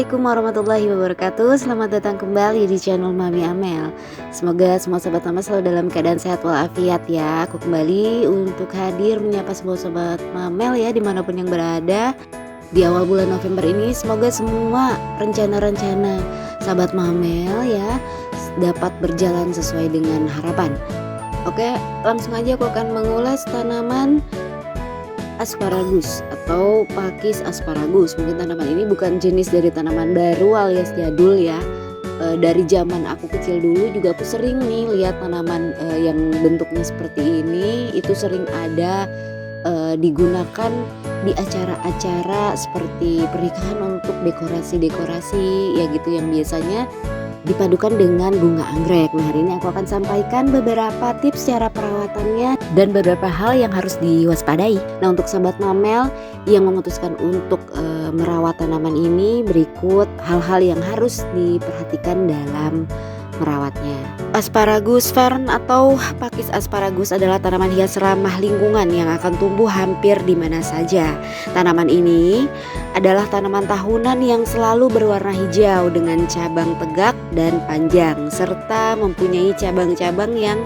Assalamualaikum warahmatullahi wabarakatuh. Selamat datang kembali di channel Mami Amel. Semoga semua sobat mama selalu dalam keadaan sehat walafiat ya. Aku kembali untuk hadir menyapa semua sobat Mamel ya, dimanapun yang berada. Di awal bulan November ini semoga semua rencana-rencana sahabat Mamel ya dapat berjalan sesuai dengan harapan. Oke, langsung aja aku akan mengulas tanaman asparagus atau pakis asparagus. Mungkin tanaman ini bukan jenis dari tanaman baru alias jadul ya. Dari zaman aku kecil dulu juga aku sering nih lihat tanaman yang bentuknya seperti ini. Itu sering ada digunakan di acara-acara seperti pernikahan untuk dekorasi-dekorasi ya gitu, yang biasanya dipadukan dengan bunga anggrek. Nah, hari ini aku akan sampaikan beberapa tips cara perawatannya dan beberapa hal yang harus diwaspadai. Nah, untuk sahabat Mamel yang memutuskan untuk merawat tanaman ini, berikut hal-hal yang harus diperhatikan dalam merawatnya. Asparagus fern atau pakis asparagus adalah tanaman hias ramah lingkungan yang akan tumbuh hampir di mana saja. Tanaman ini adalah tanaman tahunan yang selalu berwarna hijau dengan cabang tegak dan panjang, serta mempunyai cabang-cabang yang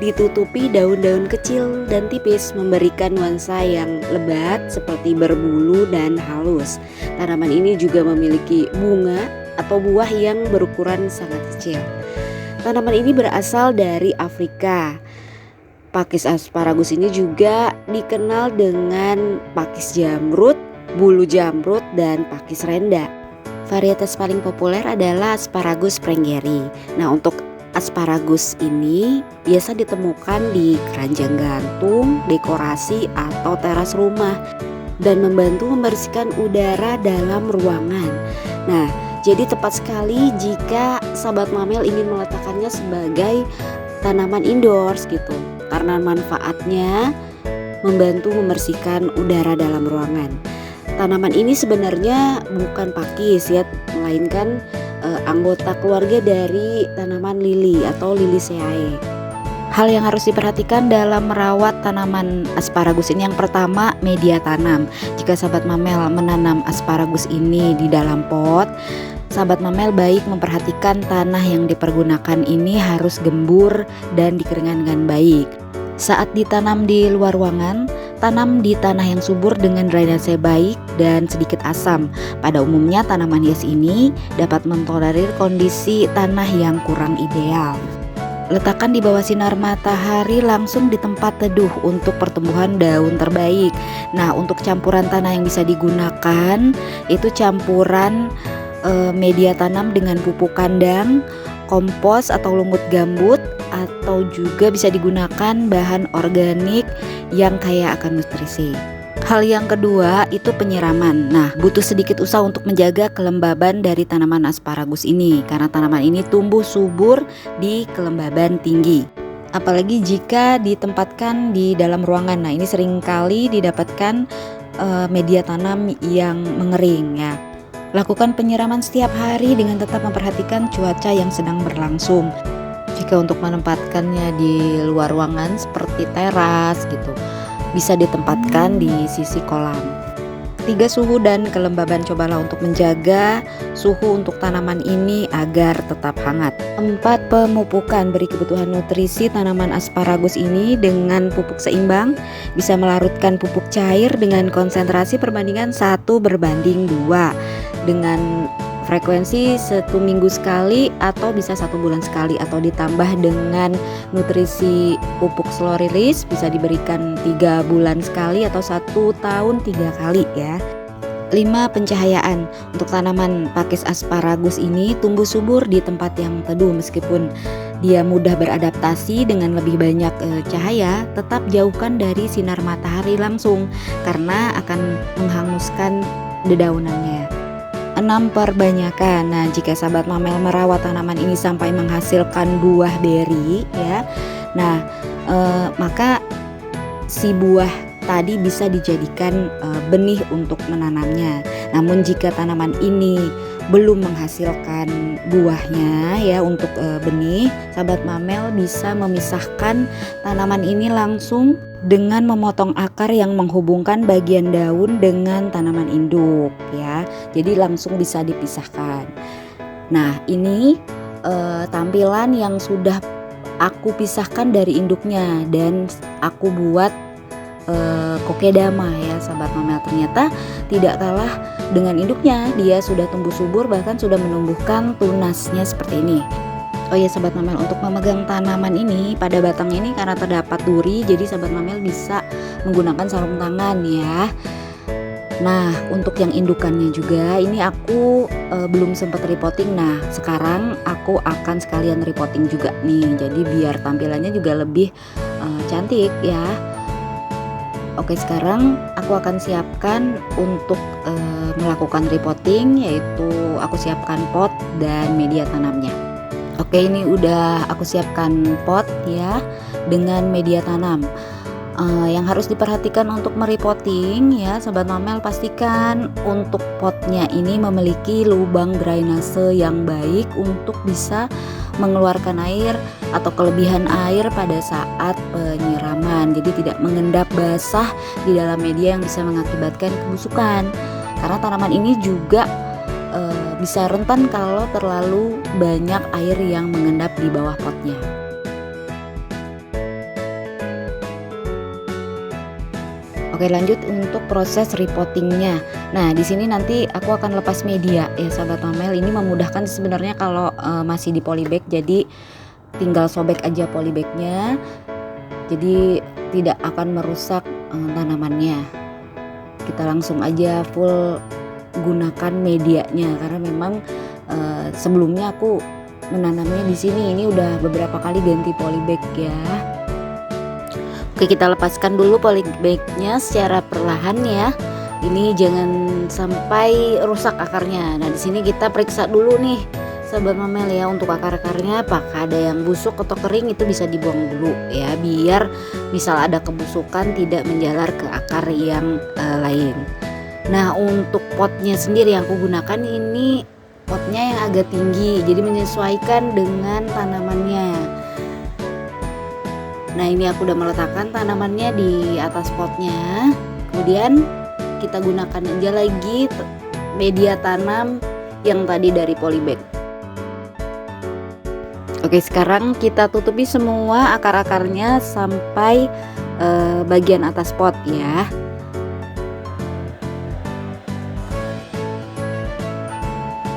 ditutupi daun-daun kecil dan tipis, memberikan nuansa yang lebat seperti berbulu dan halus. Tanaman ini juga memiliki bunga atau buah yang berukuran sangat kecil. Tanaman ini berasal dari Afrika. Pakis asparagus ini juga dikenal dengan pakis jamrut, bulu jamrut, dan pakis renda. Varietas paling populer adalah asparagus sprengeri. Nah, untuk asparagus ini biasa ditemukan di keranjang gantung, dekorasi, atau teras rumah dan membantu membersihkan udara dalam ruangan. Nah, jadi tepat sekali jika sahabat Mamel ingin meletakkannya sebagai tanaman indoors gitu, karena manfaatnya membantu membersihkan udara dalam ruangan. Tanaman ini sebenarnya bukan pakis ya, melainkan anggota keluarga dari tanaman lili atau Liliaceae. Hal yang harus diperhatikan dalam merawat tanaman asparagus ini, yang pertama, media tanam. Jika sahabat Mamel menanam asparagus ini di dalam pot, sahabat Mamel baik memperhatikan tanah yang dipergunakan ini harus gembur dan dikeringkan dengan baik. Saat ditanam di luar ruangan, tanam di tanah yang subur dengan drainase baik dan sedikit asam. Pada umumnya tanaman hias ini dapat mentolerir kondisi tanah yang kurang ideal. Letakkan di bawah sinar matahari langsung di tempat teduh untuk pertumbuhan daun terbaik. Nah, untuk campuran tanah yang bisa digunakan itu campuran media tanam dengan pupuk kandang, kompos atau lumut gambut, atau juga bisa digunakan bahan organik yang kaya akan nutrisi. Hal yang kedua itu penyiraman. Nah, butuh sedikit usaha untuk menjaga kelembaban dari tanaman asparagus ini, karena tanaman ini tumbuh subur di kelembaban tinggi. Apalagi jika ditempatkan di dalam ruangan. Nah, ini seringkali didapatkan media tanam yang mengering ya. Lakukan penyiraman setiap hari dengan tetap memperhatikan cuaca yang sedang berlangsung. Jika untuk menempatkannya di luar ruangan seperti teras gitu, bisa ditempatkan di sisi kolam. 3. Suhu dan kelembaban. Cobalah untuk menjaga suhu untuk tanaman ini agar tetap hangat. 4. Pemupukan. Beri kebutuhan nutrisi tanaman asparagus ini dengan pupuk seimbang. Bisa melarutkan pupuk cair dengan konsentrasi perbandingan 1:2 dengan frekuensi 1 minggu sekali atau bisa 1 bulan sekali, atau ditambah dengan nutrisi pupuk slow release bisa diberikan 3 bulan sekali atau 1 tahun 3 kali ya. 5. Pencahayaan. Untuk tanaman pakis asparagus ini tumbuh subur di tempat yang teduh. Meskipun dia mudah beradaptasi dengan lebih banyak cahaya, tetap jauhkan dari sinar matahari langsung karena akan menghanguskan dedaunannya. 6. Perbanyakan. Nah, jika sahabat Mamel merawat tanaman ini sampai menghasilkan buah beri ya, nah maka si buah tadi bisa dijadikan benih untuk menanamnya. Namun jika tanaman ini belum menghasilkan buahnya ya untuk benih, sahabat mamel bisa memisahkan tanaman ini langsung dengan memotong akar yang menghubungkan bagian daun dengan tanaman induk ya. Jadi langsung bisa dipisahkan. Nah, ini tampilan yang sudah aku pisahkan dari induknya dan aku buat kokedama ya sahabat mamel. Ternyata tidak kalah dengan induknya, dia sudah tumbuh subur, bahkan sudah menumbuhkan tunasnya seperti ini. Oh ya sahabat mamel, untuk memegang tanaman ini pada batang ini karena terdapat duri, jadi sahabat mamel bisa menggunakan sarung tangan ya. Nah, untuk yang indukannya juga ini aku belum sempat repotting. Nah, sekarang aku akan sekalian repotting juga nih. Jadi biar tampilannya juga lebih cantik ya. Oke, sekarang aku akan siapkan untuk melakukan repotting, yaitu aku siapkan pot dan media tanamnya. Oke, ini udah aku siapkan pot ya dengan media tanam. Yang harus diperhatikan untuk merepotting ya sahabat mamel, pastikan untuk potnya ini memiliki lubang drainase yang baik untuk bisa mengeluarkan air atau kelebihan air pada saat penyiraman. Jadi tidak mengendap basah di dalam media yang bisa mengakibatkan kebusukan. Karena tanaman ini juga bisa rentan kalau terlalu banyak air yang mengendap di bawah potnya. Oke, lanjut untuk proses repottingnya. Nah, di sini nanti aku akan lepas media ya sahabat mamel. Ini memudahkan sebenarnya kalau masih di polybag, jadi tinggal sobek aja polybagnya. Jadi tidak akan merusak tanamannya. Kita langsung aja full gunakan medianya karena memang sebelumnya aku menanamnya di sini. Ini udah beberapa kali ganti polybag ya. Oke, kita lepaskan dulu polybagnya secara perlahan ya. Ini jangan sampai rusak akarnya. Nah, di sini kita periksa dulu nih sahabat mamel ya untuk akar-akarnya, apakah ada yang busuk atau kering, itu bisa dibuang dulu ya, biar misal ada kebusukan tidak menjalar ke akar yang lain. Nah, untuk potnya sendiri yang aku gunakan ini potnya yang agak tinggi, jadi menyesuaikan dengan tanamannya. Nah, ini aku udah meletakkan tanamannya di atas potnya. Kemudian kita gunakan aja lagi media tanam yang tadi dari polybag. Oke, sekarang kita tutupi semua akar-akarnya sampai bagian atas pot ya.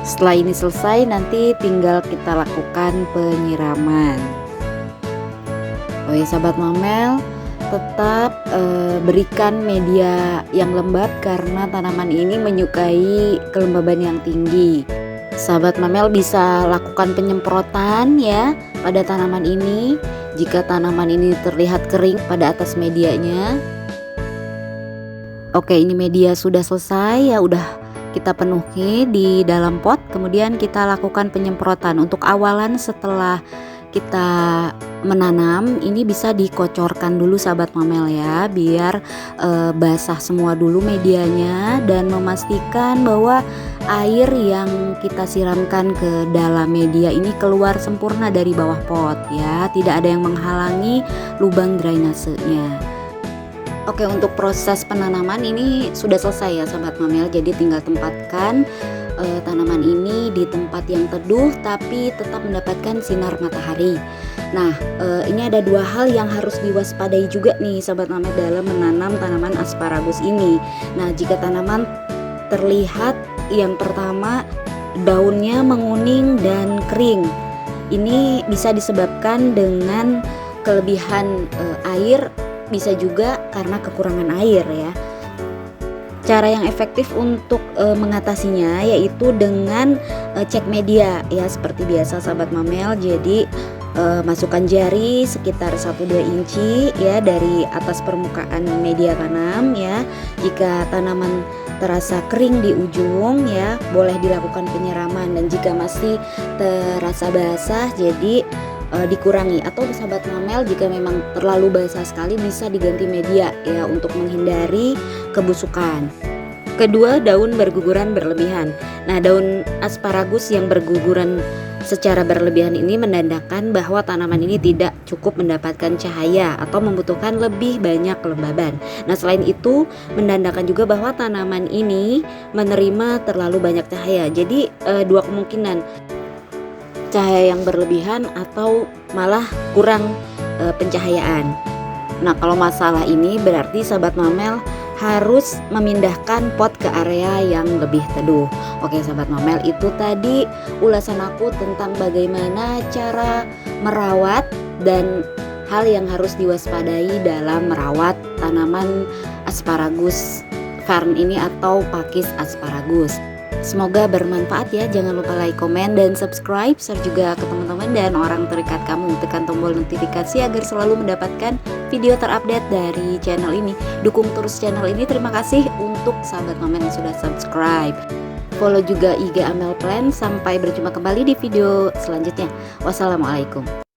Setelah ini selesai, nanti tinggal kita lakukan penyiraman. Oh ya sahabat mamel, tetap berikan media yang lembab karena tanaman ini menyukai kelembaban yang tinggi. Sahabat mamel bisa lakukan penyemprotan ya pada tanaman ini jika tanaman ini terlihat kering pada atas medianya. Oke, ini media sudah selesai ya, udah kita penuhi di dalam pot. Kemudian kita lakukan penyemprotan. Untuk awalan setelah kita menanam ini bisa dikocorkan dulu sahabat mamel ya, biar basah semua dulu medianya dan memastikan bahwa air yang kita siramkan ke dalam media ini keluar sempurna dari bawah pot ya, tidak ada yang menghalangi lubang drainasenya. Oke, untuk proses penanaman ini sudah selesai ya sahabat mamel, jadi tinggal tempatkan tanaman ini di tempat yang teduh tapi tetap mendapatkan sinar matahari. Nah, ini ada dua hal yang harus diwaspadai juga nih sahabat mamel dalam menanam tanaman asparagus ini. Nah, jika tanaman terlihat yang pertama daunnya menguning dan kering, ini bisa disebabkan dengan kelebihan air, bisa juga karena kekurangan air ya. Cara yang efektif untuk mengatasinya yaitu dengan cek media ya, seperti biasa sahabat mamel. Jadi masukkan jari sekitar 1-2 inci ya dari atas permukaan media tanam ya. Jika tanaman terasa kering di ujung ya, boleh dilakukan penyiraman, dan jika masih terasa basah jadi dikurangi, atau sahabat mamel jika memang terlalu basah sekali bisa diganti media ya untuk menghindari kebusukan. Kedua, daun berguguran berlebihan. Nah, daun asparagus yang berguguran secara berlebihan ini menandakan bahwa tanaman ini tidak cukup mendapatkan cahaya atau membutuhkan lebih banyak kelembaban. Nah, selain itu menandakan juga bahwa tanaman ini menerima terlalu banyak cahaya. Jadi dua kemungkinan, cahaya yang berlebihan atau malah kurang pencahayaan. Nah, kalau masalah ini berarti sahabat mamel harus memindahkan pot ke area yang lebih teduh. Oke sahabat mamel, itu tadi ulasan aku tentang bagaimana cara merawat dan hal yang harus diwaspadai dalam merawat tanaman asparagus fern ini atau pakis asparagus. Semoga bermanfaat ya. Jangan lupa like, komen, dan subscribe. Share juga ke teman-teman dan orang terdekat kamu. Tekan tombol notifikasi agar selalu mendapatkan video terupdate dari channel ini. Dukung terus channel ini. Terima kasih untuk sahabat mamel yang sudah subscribe. Follow juga IG Amel Plan. Sampai berjumpa kembali di video selanjutnya. Wassalamualaikum.